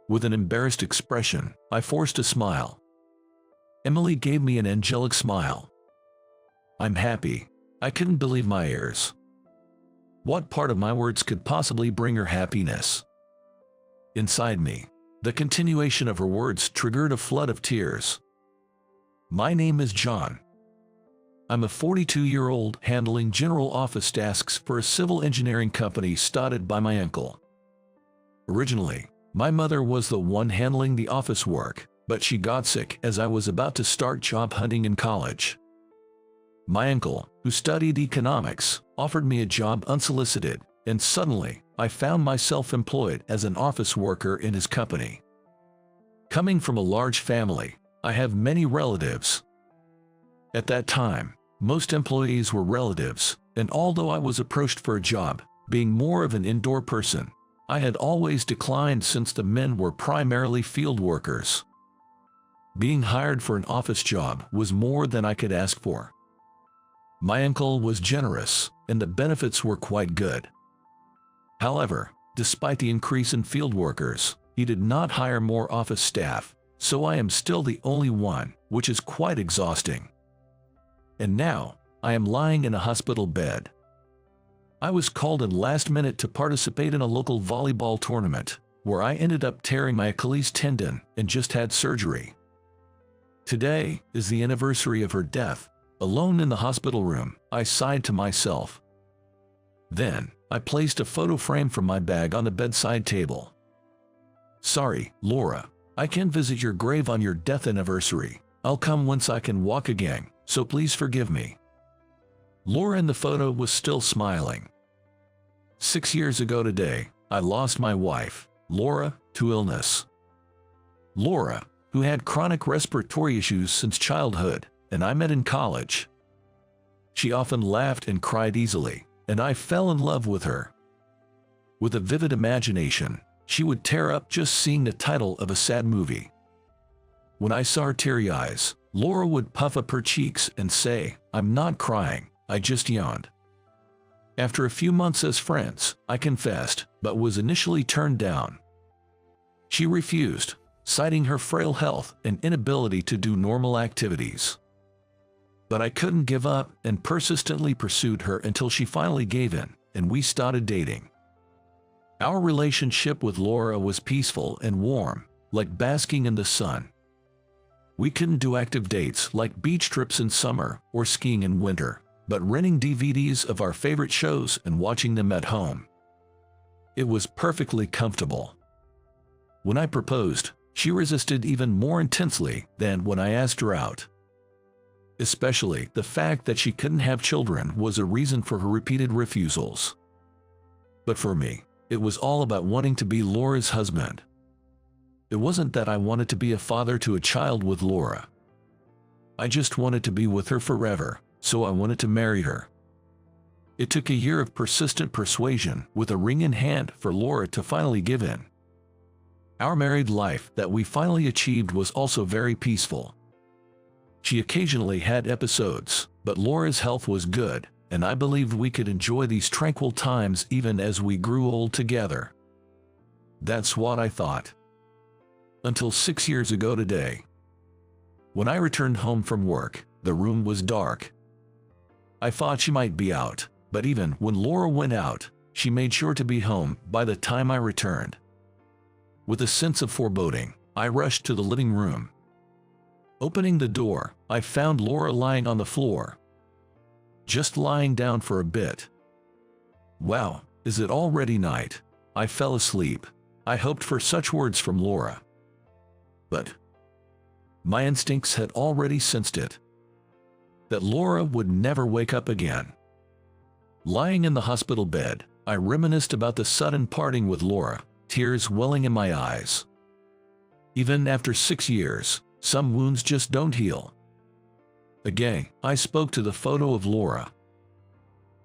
With an embarrassed expression, I forced a smile. Emily gave me an angelic smile. I'm happy. I couldn't believe my ears. What part of my words could possibly bring her happiness? Inside me, the continuation of her words triggered a flood of tears. My name is John. I'm a 42-year-old handling general office tasks for a civil engineering company started by my uncle. Originally, my mother was the one handling the office work, but she got sick as I was about to start job hunting in college. My uncle, who studied economics, offered me a job unsolicited, and suddenly, I found myself employed as an office worker in his company. Coming from a large family, I have many relatives. At that time, most employees were relatives, and although I was approached for a job, being more of an indoor person, I had always declined since the men were primarily field workers. Being hired for an office job was more than I could ask for. My uncle was generous, and the benefits were quite good. However, despite the increase in field workers, he did not hire more office staff, so I am still the only one, which is quite exhausting. And now, I am lying in a hospital bed. I was called in last minute to participate in a local volleyball tournament, where I ended up tearing my Achilles tendon and just had surgery. Today is the anniversary of her death. Alone in the hospital room, I sighed to myself. Then, I placed a photo frame from my bag on the bedside table. Sorry, Laura, I can't visit your grave on your death anniversary. I'll come once I can walk again, so please forgive me. Laura in the photo was still smiling. 6 years ago today, I lost my wife, Laura, to illness. Laura, who had chronic respiratory issues since childhood, and I met in college. She often laughed and cried easily, and I fell in love with her. With a vivid imagination, she would tear up just seeing the title of a sad movie. When I saw her teary eyes, Laura would puff up her cheeks and say, "I'm not crying, I just yawned." After a few months as friends, I confessed, but was initially turned down. She refused, citing her frail health and inability to do normal activities. But I couldn't give up and persistently pursued her until she finally gave in, and we started dating. Our relationship with Laura was peaceful and warm, like basking in the sun. We couldn't do active dates like beach trips in summer or skiing in winter, but renting DVDs of our favorite shows and watching them at home. It was perfectly comfortable. When I proposed, she resisted even more intensely than when I asked her out. Especially the fact that she couldn't have children was a reason for her repeated refusals. But for me, it was all about wanting to be Laura's husband. It wasn't that I wanted to be a father to a child with Laura. I just wanted to be with her forever, so I wanted to marry her. It took a year of persistent persuasion with a ring in hand for Laura to finally give in. Our married life that we finally achieved was also very peaceful. She occasionally had episodes, but Laura's health was good, and I believed we could enjoy these tranquil times even as we grew old together. That's what I thought. Until 6 years ago today. When I returned home from work, the room was dark. I thought she might be out, but even when Laura went out, she made sure to be home by the time I returned. With a sense of foreboding, I rushed to the living room. Opening the door, I found Laura lying on the floor. Just lying down for a bit. Wow, is it already night? I fell asleep. I hoped for such words from Laura. But my instincts had already sensed it. That Laura would never wake up again. Lying in the hospital bed, I reminisced about the sudden parting with Laura, tears welling in my eyes. Even after 6 years, some wounds just don't heal. Again, I spoke to the photo of Laura.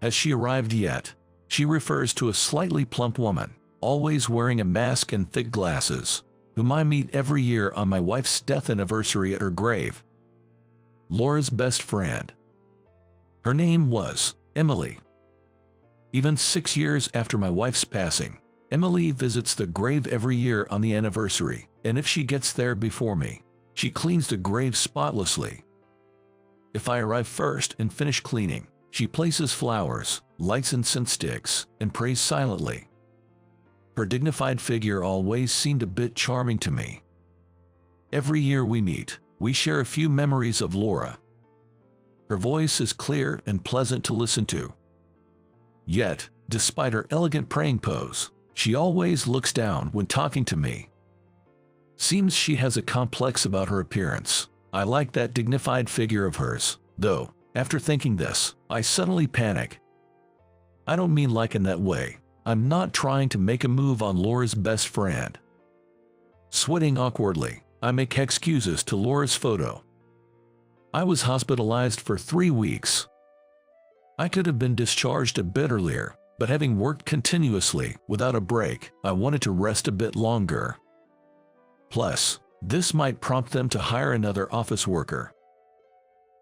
Has she arrived yet? She refers to a slightly plump woman, always wearing a mask and thick glasses, whom I meet every year on my wife's death anniversary at her grave. Laura's best friend. Her name was Emily. Even 6 years after my wife's passing, Emily visits the grave every year on the anniversary, and if she gets there before me, she cleans the grave spotlessly. If I arrive first and finish cleaning, she places flowers, lights incense sticks, and prays silently. Her dignified figure always seemed a bit charming to me. Every year we meet, we share a few memories of Laura. Her voice is clear and pleasant to listen to. Yet, despite her elegant praying pose, she always looks down when talking to me. Seems she has a complex about her appearance. I like that dignified figure of hers, though, after thinking this, I suddenly panic. I don't mean like in that way. I'm not trying to make a move on Laura's best friend. Sweating awkwardly, I make excuses to Laura's photo. I was hospitalized for 3 weeks. I could have been discharged a bit earlier, but having worked continuously, without a break, I wanted to rest a bit longer. Plus, this might prompt them to hire another office worker.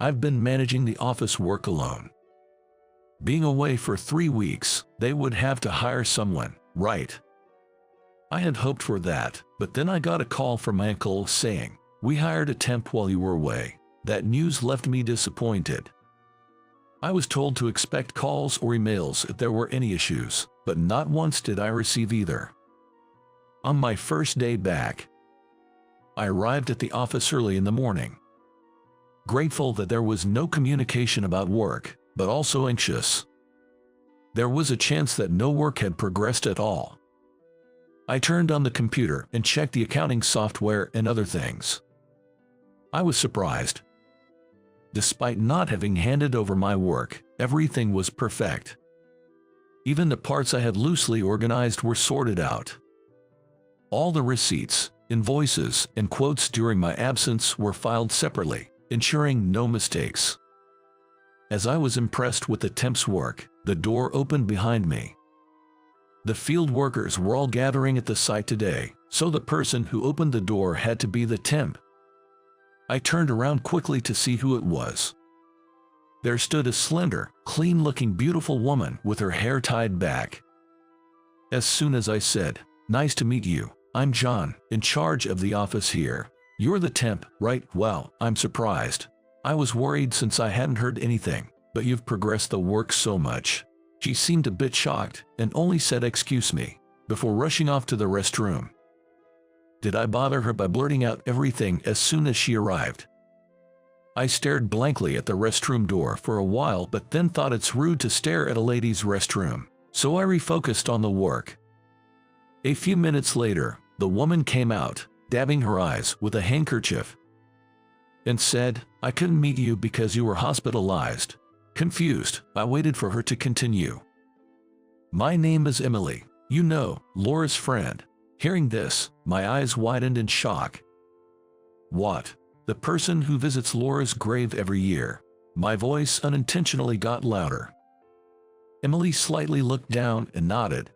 I've been managing the office work alone. Being away for 3 weeks, they would have to hire someone, right? I had hoped for that, but then I got a call from my uncle saying, "We hired a temp while you were away." That news left me disappointed. I was told to expect calls or emails if there were any issues, but not once did I receive either. On my first day back, I arrived at the office early in the morning. Grateful that there was no communication about work, but also anxious. There was a chance that no work had progressed at all. I turned on the computer and checked the accounting software and other things. I was surprised. Despite not having handed over my work, everything was perfect. Even the parts I had loosely organized were sorted out. All the receipts, invoices, and quotes during my absence were filed separately, ensuring no mistakes. As I was impressed with the temp's work, the door opened behind me. The field workers were all gathering at the site today, so the person who opened the door had to be the temp. I turned around quickly to see who it was. There stood a slender, clean-looking beautiful woman with her hair tied back. As soon as I said, "Nice to meet you, I'm John, in charge of the office here. You're the temp, right? Well, I'm surprised. I was worried since I hadn't heard anything, but you've progressed the work so much." She seemed a bit shocked and only said "excuse me" before rushing off to the restroom. Did I bother her by blurting out everything as soon as she arrived? I stared blankly at the restroom door for a while, but then thought it's rude to stare at a ladies' restroom, so I refocused on the work. A few minutes later, the woman came out, dabbing her eyes with a handkerchief, and said, "I couldn't meet you because you were hospitalized." Confused, I waited for her to continue. "My name is Emily, you know, Laura's friend." Hearing this, my eyes widened in shock. "What? The person who visits Laura's grave every year?" My voice unintentionally got louder. Emily slightly looked down and nodded.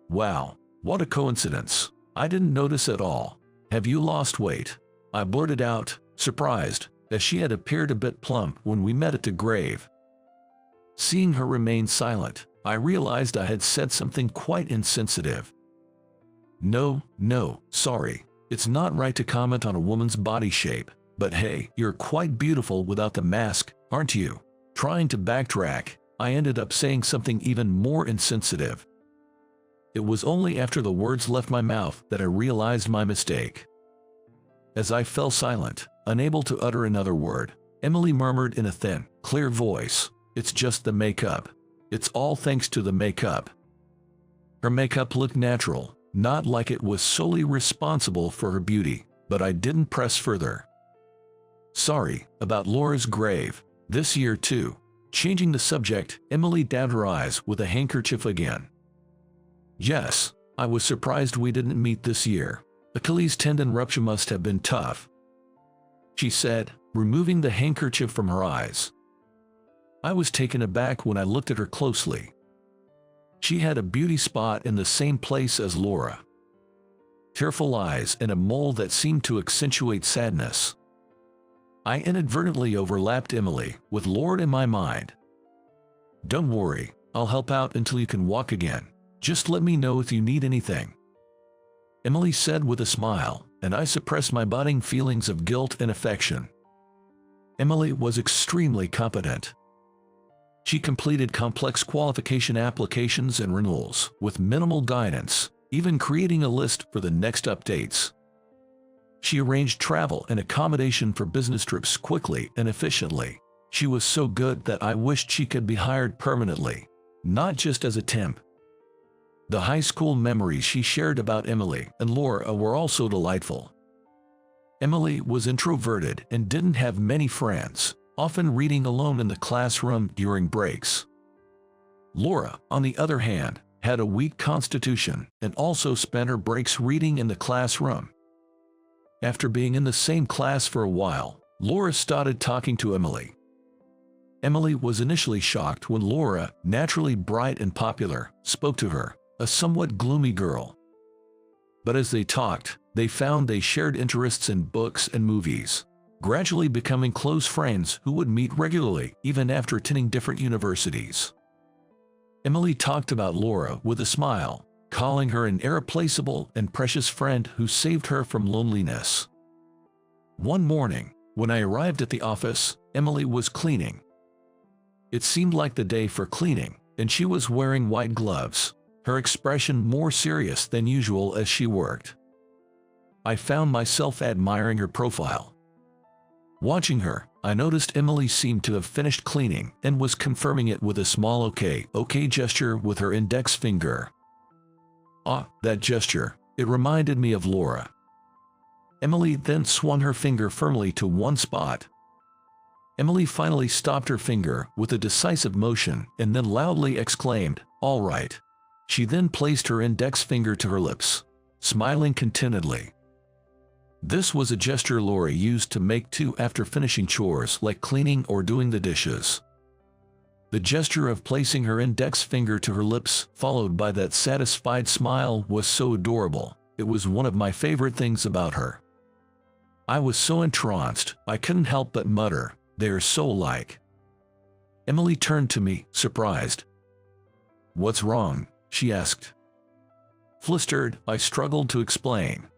"Wow, what a coincidence. I didn't notice at all. Have you lost weight?" I blurted out, surprised, as she had appeared a bit plump when we met at the grave. Seeing her remain silent, I realized I had said something quite insensitive. No, sorry. It's not right to comment on a woman's body shape, but hey, you're quite beautiful without the mask, aren't you? Trying to backtrack, I ended up saying something even more insensitive. It was only after the words left my mouth that I realized my mistake. As I fell silent, unable to utter another word, Emily murmured in a thin, clear voice, "It's just the makeup. It's all thanks to the makeup." Her makeup looked natural, not like it was solely responsible for her beauty, but I didn't press further. "Sorry about Laura's grave. This year too." Changing the subject, Emily dabbed her eyes with a handkerchief again. "Yes, I was surprised we didn't meet this year. Achilles tendon rupture must have been tough," she said, removing the handkerchief from her eyes. I was taken aback when I looked at her closely. She had a beauty spot in the same place as Laura. Tearful eyes and a mole that seemed to accentuate sadness. I inadvertently overlapped Emily with Lord in my mind. "Don't worry, I'll help out until you can walk again," Just let me know if you need anything," Emily said with a smile, and I suppressed my budding feelings of guilt and affection. Emily was extremely competent. She completed complex qualification applications and renewals with minimal guidance, even creating a list for the next updates. She arranged travel and accommodation for business trips quickly and efficiently. She was so good that I wished she could be hired permanently, not just as a temp. The high school memories she shared about Emily and Laura were also delightful. Emily was introverted and didn't have many friends, often reading alone in the classroom during breaks. Laura, on the other hand, had a weak constitution and also spent her breaks reading in the classroom. After being in the same class for a while, Laura started talking to Emily. Emily was initially shocked when Laura, naturally bright and popular, spoke to her, a somewhat gloomy girl. But as they talked, they found they shared interests in books and movies, gradually becoming close friends who would meet regularly even after attending different universities. Emily talked about Laura with a smile, calling her an irreplaceable and precious friend who saved her from loneliness. One morning, when I arrived at the office, Emily was cleaning. It seemed like the day for cleaning, and she was wearing white gloves, her expression more serious than usual as she worked. I found myself admiring her profile. Watching her, I noticed Emily seemed to have finished cleaning and was confirming it with a small okay gesture with her index finger. Ah, that gesture, it reminded me of Laura. Emily then swung her finger firmly to one spot. Emily finally stopped her finger with a decisive motion and then loudly exclaimed, "All right." She then placed her index finger to her lips, smiling contentedly. This was a gesture Laura used to make too after finishing chores like cleaning or doing the dishes. The gesture of placing her index finger to her lips, followed by that satisfied smile, was so adorable. It was one of my favorite things about her. I was so entranced, I couldn't help but mutter, "They are so alike." Emily turned to me, surprised. "What's wrong?" she asked. Flustered, I struggled to explain.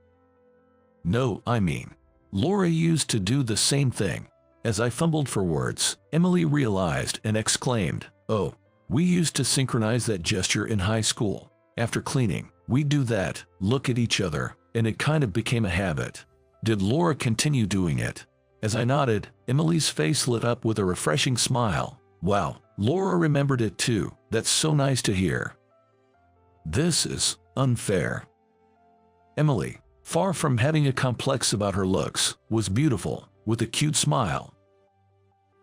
"No, I mean, Laura used to do the same thing." As I fumbled for words, Emily realized and exclaimed, "Oh, we used to synchronize that gesture in high school. After cleaning, we'd do that, look at each other, and it kind of became a habit." "Did Laura continue doing it?" As I nodded, Emily's face lit up with a refreshing smile. "Wow, Laura remembered it too. That's so nice to hear." "This is unfair." Emily, far from having a complex about her looks, was beautiful, with a cute smile.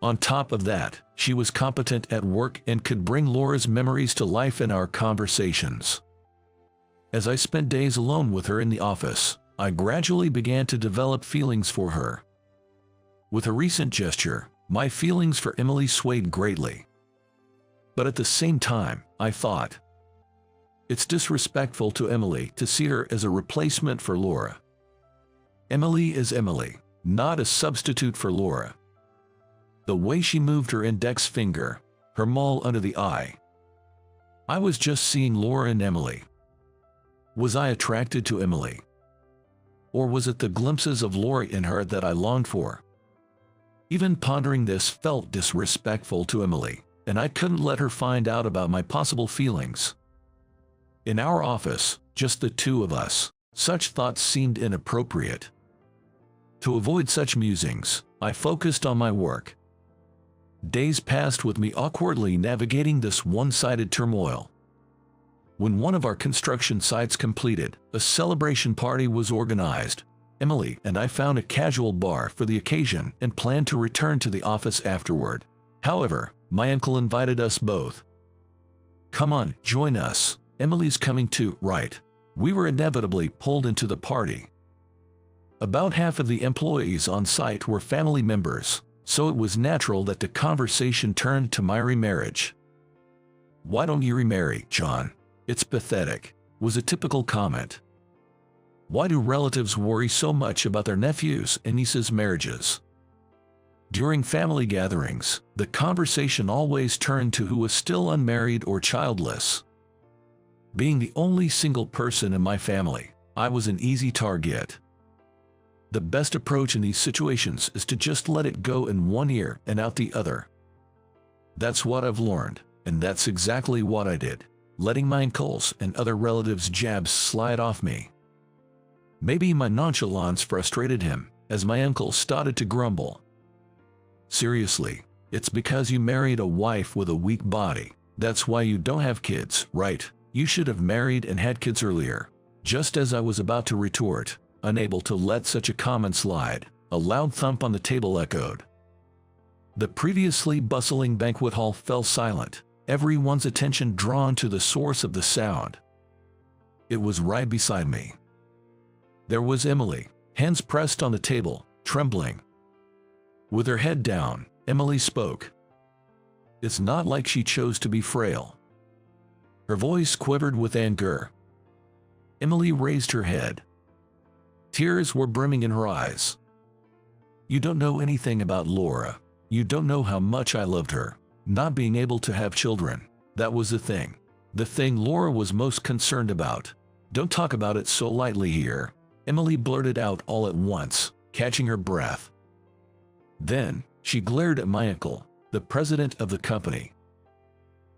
On top of that, she was competent at work and could bring Laura's memories to life in our conversations. As I spent days alone with her in the office, I gradually began to develop feelings for her. With a recent gesture, my feelings for Emily swayed greatly. But at the same time, I thought, it's disrespectful to Emily to see her as a replacement for Laura. Emily is Emily, not a substitute for Laura. The way she moved her index finger, her mole under the eye. I was just seeing Laura and Emily. Was I attracted to Emily? Or was it the glimpses of Laura in her that I longed for? Even pondering this felt disrespectful to Emily, and I couldn't let her find out about my possible feelings. In our office, just the two of us, such thoughts seemed inappropriate. To avoid such musings, I focused on my work. Days passed with me awkwardly navigating this one-sided turmoil. When one of our construction sites completed, a celebration party was organized. Emily and I found a casual bar for the occasion and planned to return to the office afterward. However, my uncle invited us both. "Come on, join us. Emily's coming too, right?" We were inevitably pulled into the party. About half of the employees on site were family members, so it was natural that the conversation turned to my remarriage. "Why don't you remarry, John? It's pathetic," was a typical comment. Why do relatives worry so much about their nephews' and nieces' marriages? During family gatherings, the conversation always turned to who was still unmarried or childless. Being the only single person in my family, I was an easy target. The best approach in these situations is to just let it go in one ear and out the other. That's what I've learned, and that's exactly what I did, letting my uncles and other relatives' jabs slide off me. Maybe my nonchalance frustrated him, as my uncle started to grumble. Seriously, it's because you married a wife with a weak body. That's why you don't have kids, right? You should have married and had kids earlier. Just as I was about to retort, unable to let such a comment slide, a loud thump on the table echoed. The previously bustling banquet hall fell silent, everyone's attention drawn to the source of the sound. It was right beside me. There was Emily, hands pressed on the table, trembling. With her head down, Emily spoke. It's not like she chose to be frail. Her voice quivered with anger. Emily raised her head. Tears were brimming in her eyes. You don't know anything about Laura. You don't know how much I loved her. Not being able to have children, that was the thing. The thing Laura was most concerned about. Don't talk about it so lightly here, Emily blurted out all at once, catching her breath. Then, she glared at my uncle, the president of the company.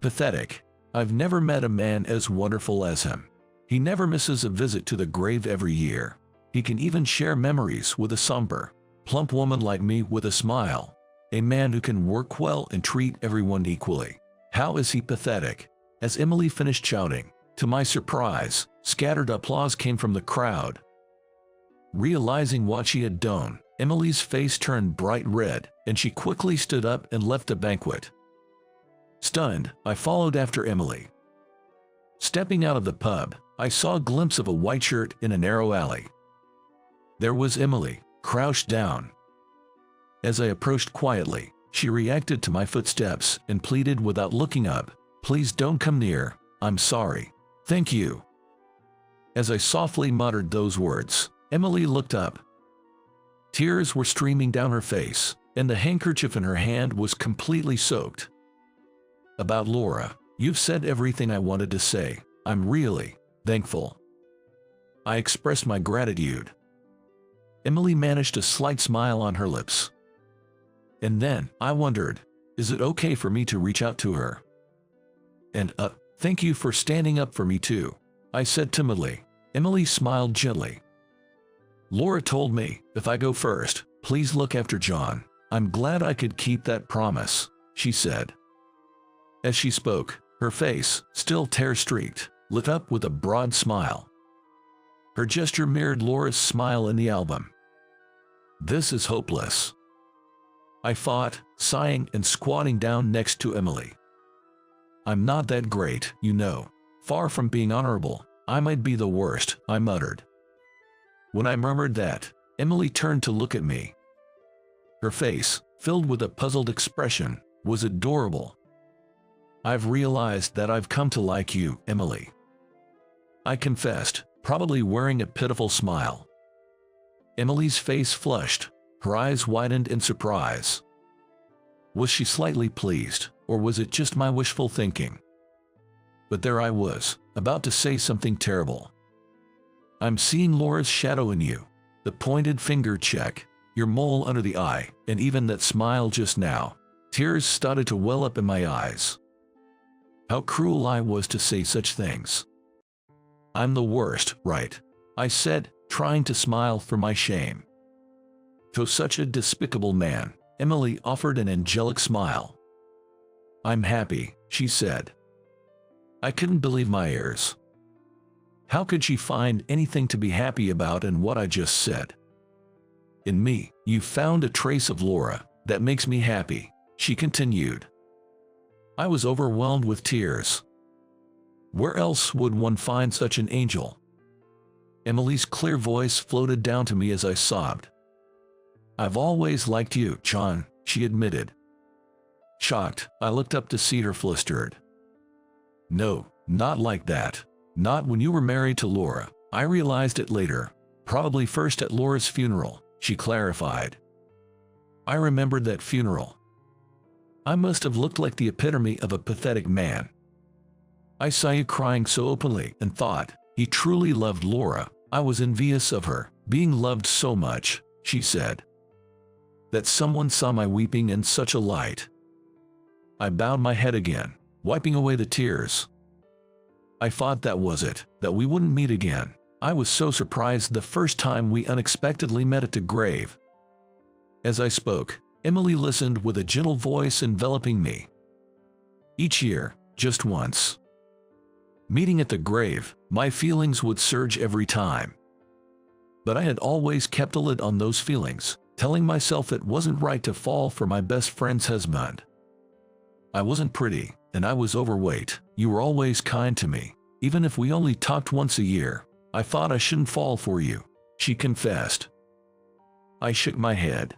Pathetic. I've never met a man as wonderful as him. He never misses a visit to the grave every year. He can even share memories with a somber, plump woman like me with a smile. A man who can work well and treat everyone equally. How is he pathetic? As Emily finished shouting, to my surprise, scattered applause came from the crowd. Realizing what she had done, Emily's face turned bright red, and she quickly stood up and left the banquet. Stunned, I followed after Emily. Stepping out of the pub, I saw a glimpse of a white shirt in a narrow alley. There was Emily, crouched down. As I approached quietly, she reacted to my footsteps and pleaded without looking up, "Please don't come near, I'm sorry. Thank you." As I softly muttered those words, Emily looked up. Tears were streaming down her face, and the handkerchief in her hand was completely soaked. About Laura, you've said everything I wanted to say. I'm really thankful. I expressed my gratitude. Emily managed a slight smile on her lips. And then, I wondered, is it okay for me to reach out to her? And, thank you for standing up for me too, I said timidly. Emily smiled gently. Laura told me, if I go first, please look after John. I'm glad I could keep that promise, she said. As she spoke, her face, still tear-streaked, lit up with a broad smile. Her gesture mirrored Laura's smile in the album. This is hopeless, I thought, sighing and squatting down next to Emily. I'm not that great, you know. Far from being honorable, I might be the worst, I muttered. When I murmured that, Emily turned to look at me. Her face, filled with a puzzled expression, was adorable. I've realized that I've come to like you, Emily, I confessed, probably wearing a pitiful smile. Emily's face flushed. Her eyes widened in surprise. Was she slightly pleased, or was it just my wishful thinking? But there I was, about to say something terrible. I'm seeing Laura's shadow in you. The pointed finger check, your mole under the eye, and even that smile just now. Tears started to well up in my eyes. How cruel I was to say such things. I'm the worst, right? I said, trying to smile for my shame. To such a despicable man, Emily offered an angelic smile. I'm happy, she said. I couldn't believe my ears. How could she find anything to be happy about in what I just said? In me, you found a trace of Laura that makes me happy, she continued. I was overwhelmed with tears. Where else would one find such an angel? Emily's clear voice floated down to me as I sobbed. I've always liked you, John, she admitted. Shocked, I looked up to see her flustered. No, not like that. Not when you were married to Laura. I realized it later, probably first at Laura's funeral, she clarified. I remembered that funeral. I must have looked like the epitome of a pathetic man. I saw you crying so openly and thought, he truly loved Laura. I was envious of her, being loved so much, she said. That someone saw my weeping in such a light. I bowed my head again, wiping away the tears. I thought that was it, that we wouldn't meet again. I was so surprised the first time we unexpectedly met at the grave. As I spoke, Emily listened with a gentle voice enveloping me. Each year, just once. Meeting at the grave, my feelings would surge every time. But I had always kept a lid on those feelings, telling myself it wasn't right to fall for my best friend's husband. I wasn't pretty, and I was overweight. You were always kind to me, even if we only talked once a year. I thought I shouldn't fall for you, she confessed. I shook my head.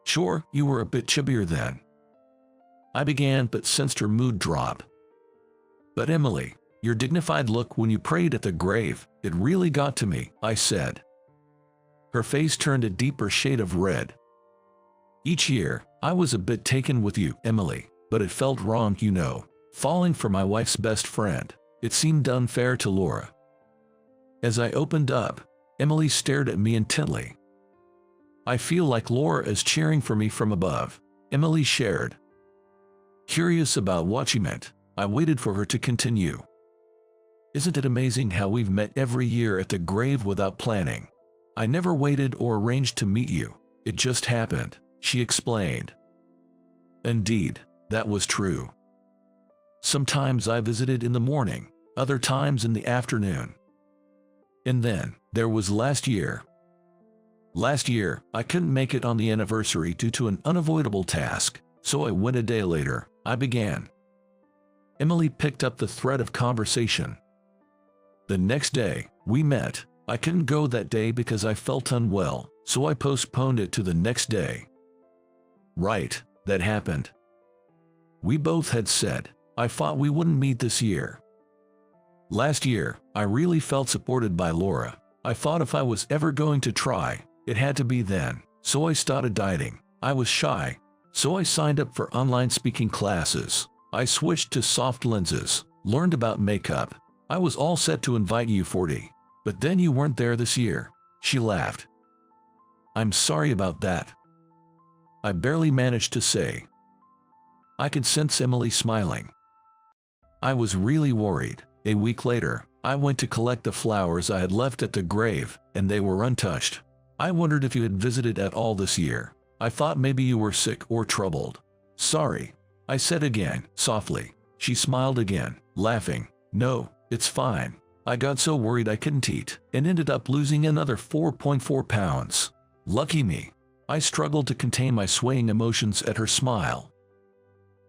Sure, you were a bit chubbier then. I began but sensed her mood drop. But Emily, your dignified look when you prayed at the grave, it really got to me, I said. Her face turned a deeper shade of red. Each year, I was a bit taken with you, Emily, but it felt wrong, you know, falling for my wife's best friend. It seemed unfair to Laura. As I opened up, Emily stared at me intently. I feel like Laura is cheering for me from above, Emily shared. Curious about what she meant, I waited for her to continue. Isn't it amazing how we've met every year at the grave without planning? I never waited or arranged to meet you, it just happened, she explained. Indeed, that was true. Sometimes I visited in the morning, other times in the afternoon. And then, there was last year. Last year, I couldn't make it on the anniversary due to an unavoidable task, so I went a day later. I began. Emily picked up the thread of conversation. The next day, we met. I couldn't go that day because I felt unwell, so I postponed it to the next day. Right, that happened. We both had said, I thought we wouldn't meet this year. Last year, I really felt supported by Laura. I thought if I was ever going to try, it had to be then, so I started dieting. I was shy, so I signed up for online speaking classes. I switched to soft lenses, learned about makeup. I was all set to invite you 40, but then you weren't there this year, she laughed. I'm sorry about that. I barely managed to say. I could sense Emily smiling. I was really worried. A week later, I went to collect the flowers I had left at the grave, and they were untouched. I wondered if you had visited at all this year. I thought maybe you were sick or troubled. Sorry, I said again, softly. She smiled again, laughing. No, it's fine. I got so worried I couldn't eat, and ended up losing another 4.4 pounds. Lucky me. I struggled to contain my swaying emotions at her smile.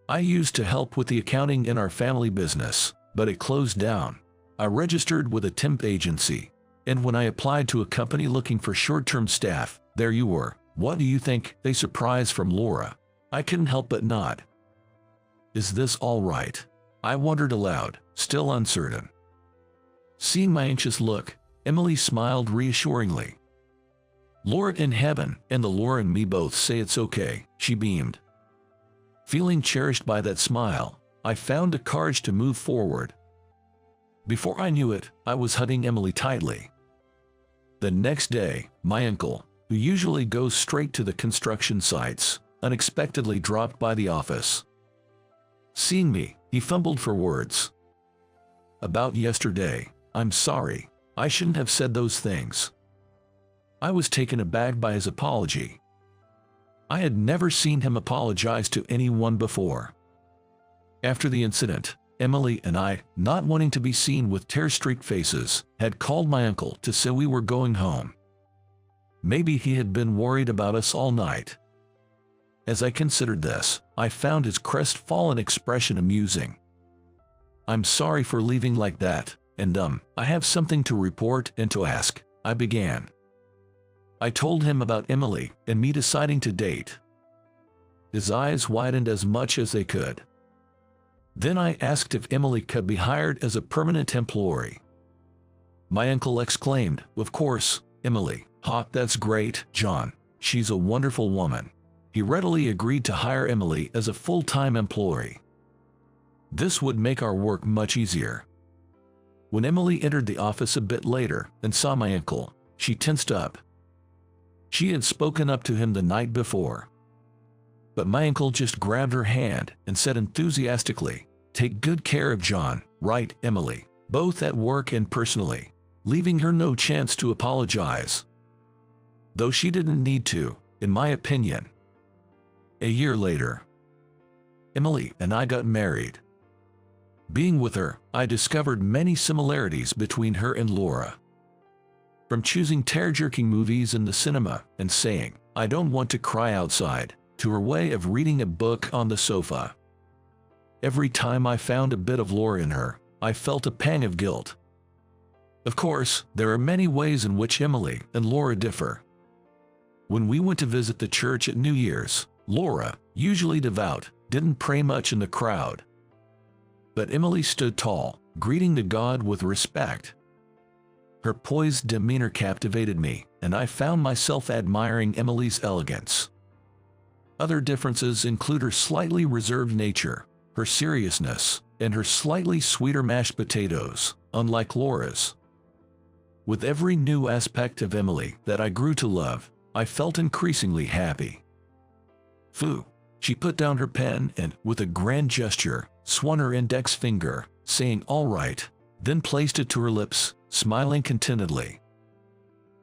I used to help with the accounting in our family business, but it closed down. I registered with a temp agency, and when I applied to a company looking for short-term staff, there you were. What do you think? A surprise from Laura. I couldn't help but nod. Is this all right? I wondered aloud, still uncertain. Seeing my anxious look, Emily smiled reassuringly. Laura in heaven and the Laura and me both say it's okay, she beamed. Feeling cherished by that smile, I found the courage to move forward. Before I knew it, I was hugging Emily tightly. The next day, my uncle, who usually goes straight to the construction sites, unexpectedly dropped by the office. Seeing me, he fumbled for words. About yesterday, I'm sorry. I shouldn't have said those things. I was taken aback by his apology. I had never seen him apologize to anyone before. After the incident, Emily and I, not wanting to be seen with tear-streaked faces, had called my uncle to say we were going home. Maybe he had been worried about us all night. As I considered this, I found his crestfallen expression amusing. I'm sorry for leaving like that, and I have something to report and to ask, I began. I told him about Emily and me deciding to date. His eyes widened as much as they could. Then I asked if Emily could be hired as a permanent employee. My uncle exclaimed, "Of course, Emily. Ha, that's great, John. She's a wonderful woman." He readily agreed to hire Emily as a full-time employee. This would make our work much easier. When Emily entered the office a bit later and saw my uncle, she tensed up. She had spoken up to him the night before. But my uncle just grabbed her hand and said enthusiastically, "Take good care of John, right, Emily, both at work and personally," leaving her no chance to apologize. Though she didn't need to, in my opinion. A year later, Emily and I got married. Being with her, I discovered many similarities between her and Laura. From choosing tear-jerking movies in the cinema and saying, "I don't want to cry outside," to her way of reading a book on the sofa. Every time I found a bit of Laura in her, I felt a pang of guilt. Of course, there are many ways in which Emily and Laura differ. When we went to visit the church at New Year's, Laura, usually devout, didn't pray much in the crowd. But Emily stood tall, greeting the God with respect. Her poised demeanor captivated me, and I found myself admiring Emily's elegance. Other differences include her slightly reserved nature, her seriousness, and her slightly sweeter mashed potatoes, unlike Laura's. With every new aspect of Emily that I grew to love, I felt increasingly happy. Phew! She put down her pen and, with a grand gesture, swung her index finger, saying "all right," then placed it to her lips, smiling contentedly.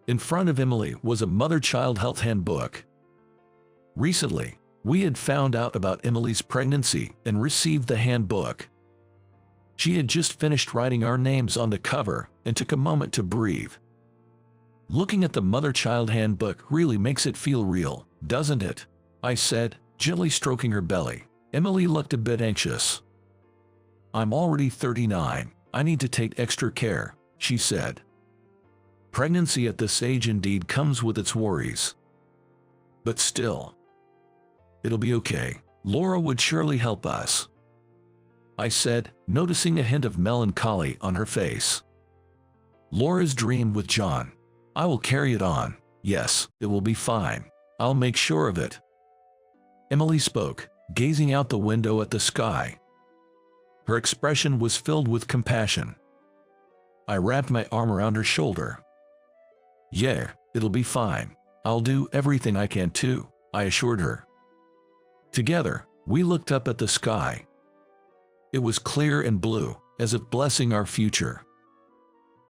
In front of Emily was a mother-child health handbook. Recently, we had found out about Emily's pregnancy and received the handbook. She had just finished writing our names on the cover and took a moment to breathe. "Looking at the mother-child handbook really makes it feel real, doesn't it?" I said, gently stroking her belly. Emily looked a bit anxious. "I'm already 39. I need to take extra care," she said. Pregnancy at this age indeed comes with its worries. But still, it'll be okay. Laura would surely help us, I said, noticing a hint of melancholy on her face. "Laura's dream with John. I will carry it on. Yes, it will be fine. I'll make sure of it." Emily spoke, gazing out the window at the sky. Her expression was filled with compassion. I wrapped my arm around her shoulder. "Yeah, it'll be fine. I'll do everything I can too," I assured her. Together, we looked up at the sky. It was clear and blue, as if blessing our future.